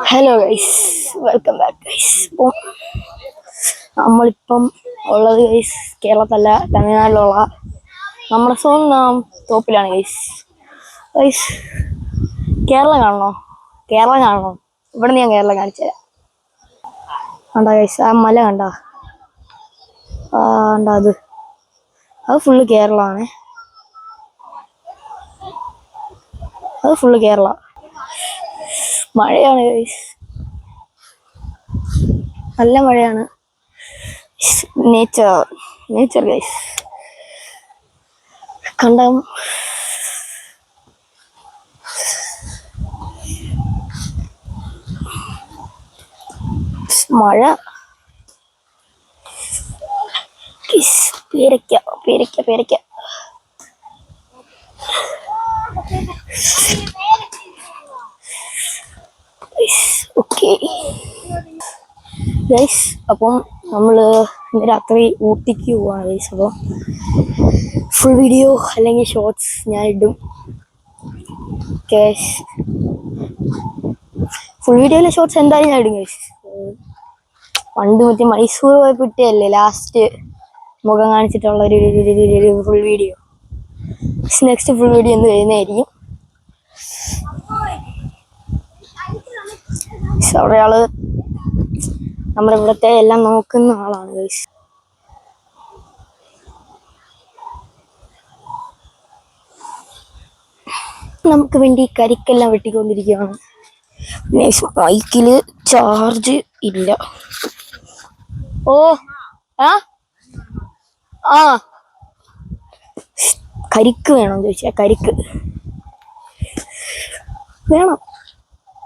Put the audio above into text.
Hello guys, welcome back guys. ഇപ്പോൾ നമ്മളിപ്പം ഉള്ളത് ഗൈസ് കേരളത്തല്ല, തമിഴ്നാട്ടിലുള്ള നമ്മുടെ സ്വന്തം തോപ്പിലാണ് ഗൈസ്. ഗൈസ് കേരളം കാണണോ? കേരളം കാണണോ? ഇവിടെ നിന്ന് ഞാൻ കേരളം കാണിച്ചുതരാം. കണ്ടാ ഗൈസ്, ആ മല കണ്ടാ? കണ്ടാ അത് ഫുള്ള് കേരളമാണ്. അത് ഫുള്ള് കേരള. മഴയാണ് ഗൈസ്, നല്ല മഴയാണ്. നേച്ചർ ഗൈസ് കണ്ട മഴ. പേരയ്ക്ക പേരയ്ക്ക പേരയ്ക്ക ഓക്കെ ഗൈസ്. അപ്പം നമ്മള് ഇന്ന് രാത്രി ഊട്ടിക്ക് പോവാണ് ഗൈസ്. അപ്പോൾ ഫുൾ വീഡിയോ അല്ലെങ്കിൽ ഷോർട്സ് ഞാൻ ഇടും. ഫുൾ വീഡിയോയിലെ ഷോർട്സ് എന്തായാലും ഞാൻ ഇടും ഗൈസ്. പണ്ട് മറ്റേ മൈസൂർ പോയപ്പോ ഇട്ടല്ലേ ലാസ്റ്റ് മുഖം കാണിച്ചിട്ടുള്ള ഒരു full video. Next full video എന്ന് വരുന്നതായിരിക്കും. അവിടെ ആള് നമ്മുടെ ഇവിടുത്തെ എല്ലാം നോക്കുന്ന ആളാണ് ഗൈസ്. നമുക്ക് വേണ്ടി കരിക്കെല്ലാം വെട്ടിക്കൊണ്ടിരിക്കുകയാണ്. ബൈക്കില് ചാർജ് ഇല്ല. കരിക്ക് വേണം ചോദിച്ചാ, കരിക്ക് വേണം.